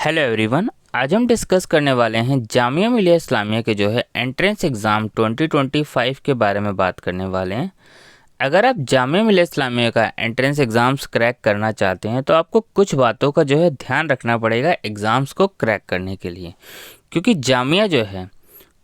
Hello everyone, आज हम discuss करने वाले हैं जामिया मिलिया इस्लामिया के जो है एंट्रेंस एग्ज़ाम 2025 के बारे में बात करने वाले हैं। अगर आप जामिया मिलिया इस्लामिया का एंट्रेंस एग्ज़ाम्स क्रैक करना चाहते हैं तो आपको कुछ बातों का जो है ध्यान रखना पड़ेगा एग्ज़ाम्स को क्रैक करने के लिए, क्योंकि जामिया जो है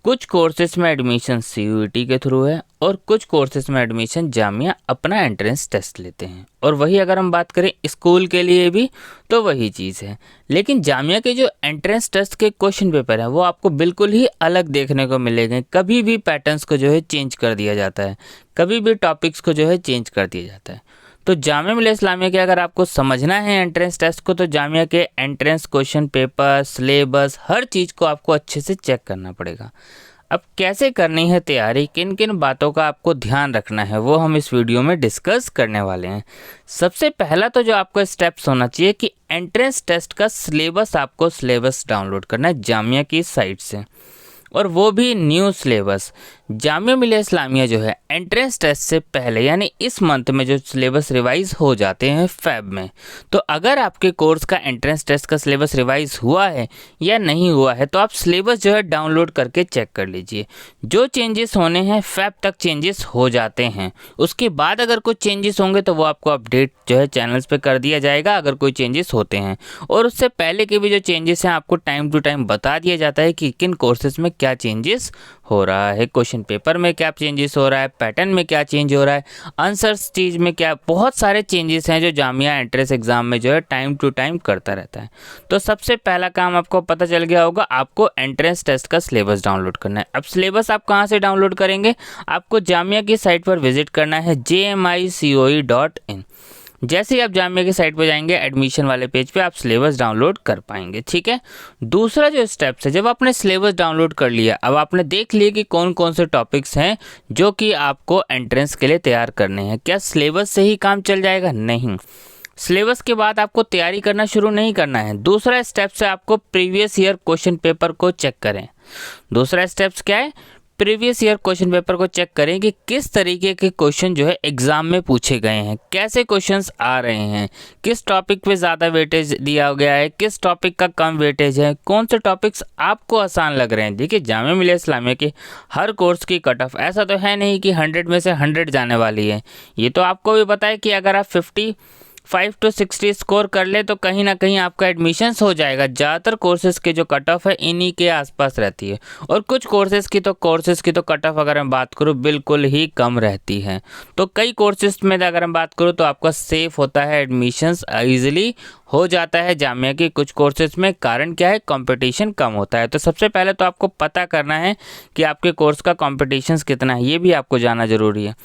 कुछ कोर्सेज में एडमिशन CUET के थ्रू है और कुछ कोर्सेज में एडमिशन जामिया अपना एंट्रेंस टेस्ट लेते हैं। और वही अगर हम बात करें स्कूल के लिए भी तो वही चीज़ है, लेकिन जामिया के जो एंट्रेंस टेस्ट के क्वेश्चन पेपर हैं वो आपको बिल्कुल ही अलग देखने को मिलेंगे। कभी भी पैटर्न्स को जो है चेंज कर दिया जाता है, कभी भी टॉपिक्स को जो है चेंज कर दिया जाता है। तो जामिया मिलिया इस्लामिया के अगर आपको समझना है एंट्रेंस टेस्ट को तो जामिया के एंट्रेंस क्वेश्चन पेपर, सिलेबस, हर चीज़ को आपको अच्छे से चेक करना पड़ेगा। अब कैसे करनी है तैयारी, किन किन बातों का आपको ध्यान रखना है, वो हम इस वीडियो में डिस्कस करने वाले हैं। सबसे पहला तो जो आपको स्टेप्स होना चाहिए कि एंट्रेंस टेस्ट का सिलेबस डाउनलोड करना है जामिया की साइट से, और वो भी न्यू सिलेबस। जामिया मिलिया इस्लामिया जो है एंट्रेंस टेस्ट से पहले यानी इस मंथ में जो सिलेबस रिवाइज हो जाते हैं फेब में, तो अगर आपके कोर्स का एंट्रेंस टेस्ट का सिलेबस रिवाइज हुआ है या नहीं हुआ है तो आप सिलेबस जो है डाउनलोड करके चेक कर लीजिए। जो चेंजेस होने हैं फेब तक चेंजेस हो जाते हैं, उसके बाद अगर कुछ चेंजेस होंगे तो वो आपको अपडेट जो है चैनल्स पे कर दिया जाएगा अगर कोई चेंजेस होते हैं। और उससे पहले के भी जो चेंजेस हैं आपको टाइम टू टाइम बता दिया जाता है कि किन कोर्सेज में क्या चेंजेस हो रहा है, क्वेश्चन पेपर में क्या चेंजेस हो रहा है, पैटर्न में क्या चेंज हो रहा है, आंसर्स चीज़ में क्या, बहुत सारे चेंजेस हैं जो जामिया एंट्रेंस एग्जाम में जो है टाइम टू टाइम करता रहता है। तो सबसे पहला काम आपको पता चल गया होगा, आपको एंट्रेंस टेस्ट का सिलेबस डाउनलोड करना है। अब सिलेबस आप कहाँ से डाउनलोड करेंगे, आपको जामिया की साइट पर विजिट करना है jmicoe.in। जैसे ही आप जामिया की साइट पर जाएंगे एडमिशन वाले पेज पे आप सिलेबस डाउनलोड कर पाएंगे। ठीक है, दूसरा जो स्टेप्स है, जब आपने सिलेबस डाउनलोड कर लिया, अब आपने देख लिया कि कौन कौन से टॉपिक्स हैं जो कि आपको एंट्रेंस के लिए तैयार करने हैं। क्या सिलेबस से ही काम चल जाएगा? नहीं, सिलेबस के बाद आपको तैयारी करना शुरू नहीं करना है। दूसरा स्टेप्स है आपको प्रीवियस ईयर क्वेश्चन पेपर को चेक करें। दूसरा स्टेप्स क्या है, प्रीवियस ईयर क्वेश्चन पेपर को चेक करें कि किस तरीके के क्वेश्चन जो है एग्जाम में पूछे गए हैं, कैसे क्वेश्चंस आ रहे हैं, किस टॉपिक पे ज़्यादा वेटेज दिया गया है, किस टॉपिक का कम वेटेज है, कौन से टॉपिक्स आपको आसान लग रहे हैं। देखिए जामिया मिलिया इस्लामिया के हर कोर्स की कट ऑफ ऐसा तो है नहीं कि 100 में से 100 जाने वाली है। ये तो आपको भी पता है कि अगर आप 55 to 60 स्कोर कर ले तो कहीं ना कहीं आपका एडमिशन्स हो जाएगा। ज़्यादातर कोर्सेज़ के जो कट ऑफ है इन्हीं के आसपास रहती है, और कुछ कोर्सेज़ की तो कट ऑफ अगर मैं बात करूँ बिल्कुल ही कम रहती है। तो कई कोर्सेज़ में अगर मैं बात करूँ तो आपका सेफ होता है, एडमिशन्स ईजिली हो जाता है जामिया के कुछ कोर्सेज़ में। कारण क्या है, कंपटीशन कम होता है। तो सबसे पहले तो आपको पता करना है कि आपके कोर्स का कंपटीशन कितना है, ये भी आपको जानना ज़रूरी है।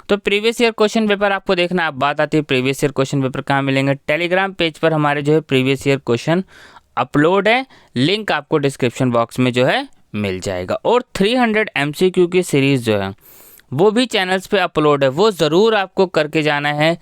तो प्रीवियस ईयर क्वेश्चन पेपर आपको देखना। अब बात आती है प्रीवियस ईयर क्वेश्चन पेपर कहाँ मिलेंगे। टेलीग्राम पेज पर हमारे जो है प्रीवियस ईयर क्वेश्चन अपलोड है, लिंक आपको डिस्क्रिप्शन बॉक्स में जो है मिल जाएगा। और 300 MCQ की सीरीज़ जो है वो भी चैनल्स पे अपलोड है, वो ज़रूर आपको करके जाना है।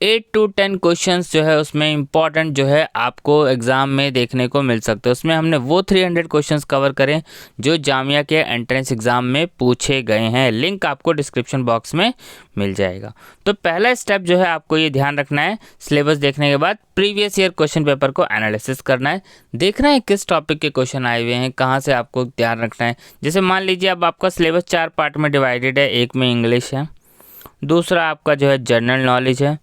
8 to 10 क्वेश्चंस जो है उसमें इंपॉर्टेंट जो है आपको एग्ज़ाम में देखने को मिल सकते हैं। उसमें हमने वो 300 क्वेश्चंस कवर करें जो जामिया के एंट्रेंस एग्ज़ाम में पूछे गए हैं। लिंक आपको डिस्क्रिप्शन बॉक्स में मिल जाएगा। तो पहला स्टेप जो है आपको ये ध्यान रखना है, सिलेबस देखने के बाद प्रीवियस ईयर क्वेश्चन पेपर को एनालिसिस करना है, देखना है किस टॉपिक के क्वेश्चन आए हुए हैं, कहाँ से आपको ध्यान रखना है। जैसे मान लीजिए अब आपका सिलेबस 4 पार्ट में डिवाइडेड है। एक में इंग्लिश है, दूसरा आपका जो है जनरल नॉलेज है,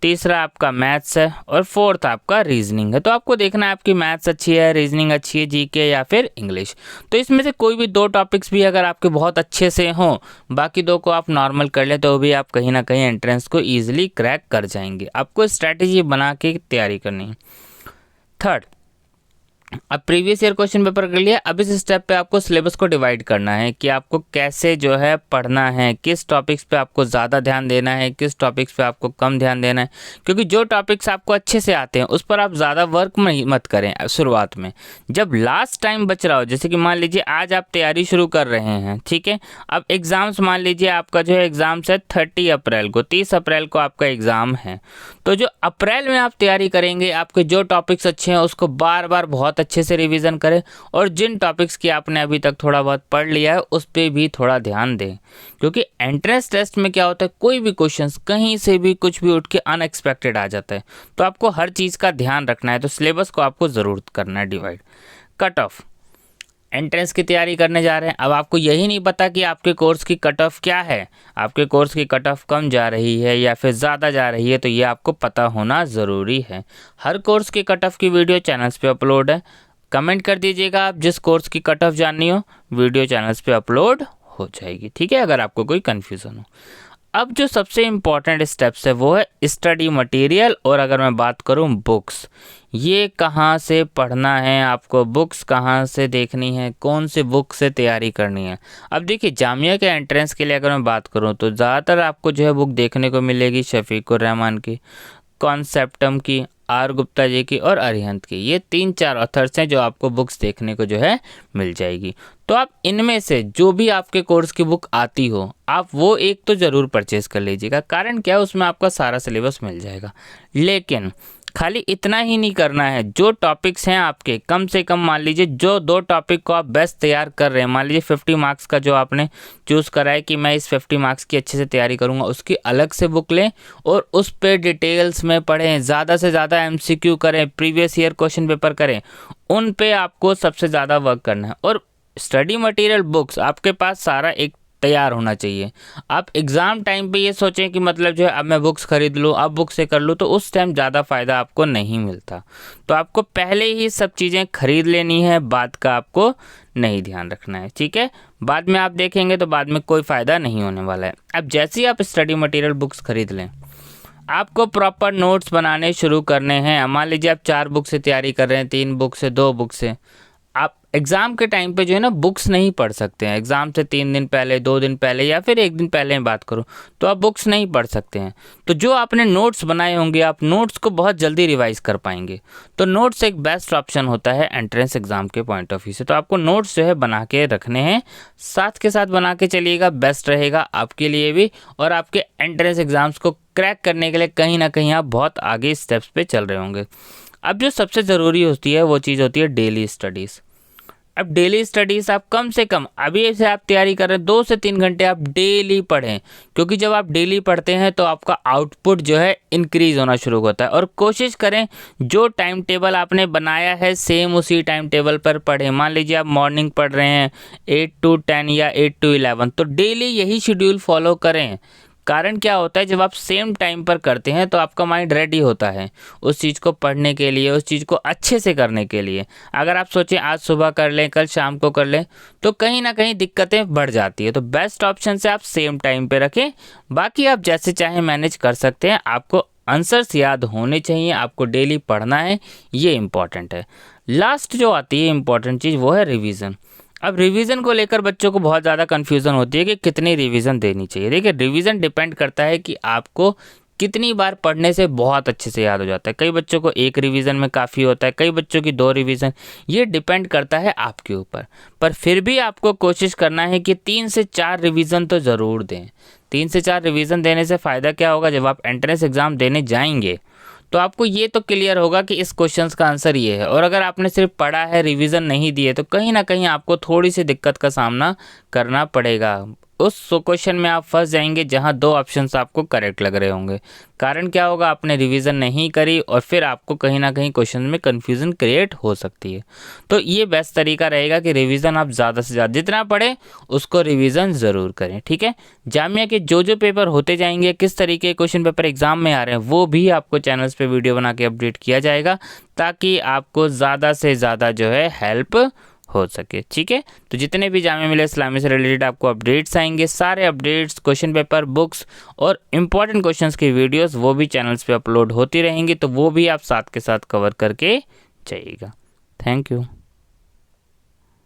तीसरा आपका मैथ्स है, और फोर्थ आपका रीजनिंग है। तो आपको देखना है आपकी मैथ्स अच्छी है, रीजनिंग अच्छी है, जीके या फिर इंग्लिश। तो इसमें से कोई भी 2 टॉपिक्स भी अगर आपके बहुत अच्छे से हों, बाकी 2 को आप नॉर्मल कर लें तो भी आप कहीं ना कहीं एंट्रेंस को ईजिली क्रैक कर जाएंगे। आपको स्ट्रैटेजी बना के तैयारी करनी है। थर्ड, अब प्रीवियस ईयर क्वेश्चन पेपर कर लिया। अब इस स्टेप पे आपको सिलेबस को डिवाइड करना है कि आपको कैसे जो है पढ़ना है, किस टॉपिक्स पे आपको ज़्यादा ध्यान देना है, किस टॉपिक्स पे आपको कम ध्यान देना है। क्योंकि जो टॉपिक्स आपको अच्छे से आते हैं उस पर आप ज़्यादा वर्क मत करें शुरुआत में। जब लास्ट टाइम बच रहा हो, जैसे कि मान लीजिए आज आप तैयारी शुरू कर रहे हैं, ठीक है, अब एग्ज़ाम्स मान लीजिए आपका जो है एग्ज़ाम्स है 30 अप्रैल को, 30 अप्रैल को आपका एग्ज़ाम है। तो जो अप्रैल में आप तैयारी करेंगे, आपके जो टॉपिक्स अच्छे हैं उसको बार बार बहुत बहुत अच्छे से रिवीजन करें और जिन टॉपिक्स की आपने अभी तक थोड़ा बहुत पढ़ लिया है उस पर भी थोड़ा ध्यान दें, क्योंकि एंट्रेंस टेस्ट में क्या होता है, कोई भी क्वेश्चंस कहीं से भी कुछ भी उठ के अनएक्सपेक्टेड आ जाता है, तो आपको हर चीज़ का ध्यान रखना है। तो सिलेबस को आपको ज़रूर करना है डिवाइड। कट ऑफ, एंट्रेंस की तैयारी करने जा रहे हैं, अब आपको यही नहीं पता कि आपके कोर्स की कट ऑफ क्या है, आपके कोर्स की कट ऑफ कम जा रही है या फिर ज़्यादा जा रही है, तो ये आपको पता होना ज़रूरी है। हर कोर्स की कट ऑफ की वीडियो चैनल्स पे अपलोड है, कमेंट कर दीजिएगा आप जिस कोर्स की कट ऑफ जाननी हो, वीडियो चैनल्स पे अपलोड हो जाएगी, ठीक है, अगर आपको कोई कन्फ्यूज़न हो। अब जो सबसे इम्पॉर्टेंट स्टेप्स है वो है स्टडी मटेरियल, और अगर मैं बात करूं बुक्स, ये कहाँ से पढ़ना है आपको, बुक्स कहाँ से देखनी है, कौन सी बुक से तैयारी करनी है। अब देखिए जामिया के एंट्रेंस के लिए अगर मैं बात करूं तो ज़्यादातर आपको जो है बुक देखने को मिलेगी शफीकुर रहमान की, कॉन्सेप्टम की, आर गुप्ता जी की और अरिहंत की। ये 3-4 ऑथर्स हैं जो आपको बुक्स देखने को जो है मिल जाएगी। तो आप इनमें से जो भी आपके कोर्स की बुक आती हो आप वो एक तो ज़रूर परचेज़ कर लीजिएगा, कारण क्या है उसमें आपका सारा सिलेबस मिल जाएगा। लेकिन खाली इतना ही नहीं करना है, जो टॉपिक्स हैं आपके कम से कम मान लीजिए जो 2 टॉपिक को आप बेस्ट तैयार कर रहे हैं, मान लीजिए 50 मार्क्स का जो आपने चूज़ करा है कि मैं इस 50 मार्क्स की अच्छे से तैयारी करूंगा, उसकी अलग से बुक लें और उस पर डिटेल्स में पढ़ें, ज़्यादा से ज़्यादा एमसीक्यू करें, प्रीवियस ईयर क्वेश्चन पेपर करें, उन पे आपको सबसे ज़्यादा वर्क करना है। और स्टडी मटेरियल बुक्स आपके पास सारा एक तैयार होना चाहिए। आप एग्ज़ाम टाइम पे ये सोचें कि मतलब जो है अब मैं बुक्स खरीद लूँ, अब बुक से कर लूँ, तो उस टाइम ज़्यादा फ़ायदा आपको नहीं मिलता। तो आपको पहले ही सब चीज़ें खरीद लेनी है, बाद का आपको नहीं ध्यान रखना है, ठीक है। बाद में आप देखेंगे तो बाद में कोई फ़ायदा नहीं होने वाला है। अब जैसे ही आप स्टडी मटेरियल बुक्स खरीद लें, आपको प्रॉपर नोट्स बनाने शुरू करने हैं। मान लीजिए आप 4 बुक से तैयारी कर रहे हैं, 3 बुक से, 2 बुक से, आप एग्ज़ाम के टाइम पे जो है ना बुक्स नहीं पढ़ सकते हैं। एग्ज़ाम से 3 दिन पहले, 2 दिन पहले या फिर 1 दिन पहले बात करूँ तो आप बुक्स नहीं पढ़ सकते हैं। तो जो आपने नोट्स बनाए होंगे आप नोट्स को बहुत जल्दी रिवाइज़ कर पाएंगे। तो नोट्स एक बेस्ट ऑप्शन होता है एंट्रेंस एग्ज़ाम के पॉइंट ऑफ व्यू से। तो आपको नोट्स जो है बना के रखने हैं, साथ के साथ बना के चलिएगा, बेस्ट रहेगा आपके लिए भी और आपके एंट्रेंस एग्ज़ाम्स को क्रैक करने के लिए कहीं ना कहीं आप बहुत आगे स्टेप्स पे चल रहे होंगे। अब जो सबसे ज़रूरी होती है वो चीज़ होती है डेली स्टडीज़। अब डेली स्टडीज़ आप कम से कम अभी से आप तैयारी कर रहे हैं 2 से 3 घंटे आप डेली पढ़ें, क्योंकि जब आप डेली पढ़ते हैं तो आपका आउटपुट जो है इंक्रीज़ होना शुरू होता है। और कोशिश करें जो टाइम टेबल आपने बनाया है सेम उसी टाइम टेबल पर पढ़ें। मान लीजिए आप मॉर्निंग पढ़ रहे हैं 8 to 10 या 8 to 11, तो डेली यही शेड्यूल फॉलो करें। कारण क्या होता है, जब आप सेम टाइम पर करते हैं तो आपका माइंड रेडी होता है उस चीज़ को पढ़ने के लिए, उस चीज़ को अच्छे से करने के लिए। अगर आप सोचें आज सुबह कर लें, कल शाम को कर लें, तो कहीं ना कहीं दिक्कतें बढ़ जाती है। तो बेस्ट ऑप्शन से आप सेम टाइम पे रखें, बाकी आप जैसे चाहें मैनेज कर सकते हैं। आपको आंसर्स याद होने चाहिए, आपको डेली पढ़ना है, ये इंपॉर्टेंट है। लास्ट जो आती है इंपॉर्टेंट चीज़ वो है रिवीजन। अब रिवीजन को लेकर बच्चों को बहुत ज़्यादा कन्फ्यूज़न होती है कि कितनी रिवीजन देनी चाहिए। देखिए रिवीजन डिपेंड करता है कि आपको कितनी बार पढ़ने से बहुत अच्छे से याद हो जाता है। कई बच्चों को 1 रिवीजन में काफ़ी होता है, कई बच्चों की 2 रिवीजन, ये डिपेंड करता है आपके ऊपर। पर फिर भी आपको कोशिश करना है कि 3 से 4 रिवीजन तो ज़रूर दें। 3 से 4 रिवीजन देने से फ़ायदा क्या होगा, जब आप एंट्रेंस एग्ज़ाम देने जाएंगे तो आपको ये तो क्लियर होगा कि इस क्वेश्चंस का आंसर ये है। और अगर आपने सिर्फ पढ़ा है, रिवीजन नहीं दिए, तो कहीं ना कहीं आपको थोड़ी सी दिक्कत का सामना करना पड़ेगा। उस क्वेश्चन में आप फंस जाएंगे जहां 2 ऑप्शंस आपको करेक्ट लग रहे होंगे। कारण क्या होगा, आपने रिवीजन नहीं करी और फिर आपको कहीं ना कहीं क्वेश्चन में कन्फ्यूज़न क्रिएट हो सकती है। तो ये बेस्ट तरीका रहेगा कि रिवीजन आप ज़्यादा से ज़्यादा जितना पढ़ें उसको रिवीजन ज़रूर करें, ठीक है। जामिया के जो पेपर होते जाएंगे, किस तरीके के क्वेश्चन पेपर एग्जाम में आ रहे हैं, वो भी आपको चैनल्स पे वीडियो बना के अपडेट किया जाएगा, ताकि आपको ज़्यादा से ज़्यादा जो है हेल्प हो सके, ठीक है। तो जितने भी जामिया मिलिया इस्लामिया से रिलेटेड आपको अपडेट्स आएंगे, सारे अपडेट्स, क्वेश्चन पेपर, बुक्स और इम्पॉर्टेंट क्वेश्चंस की वीडियोस वो भी चैनल्स पे अपलोड होती रहेंगी, तो वो भी आप साथ के साथ कवर करके जाइएगा। Thank you.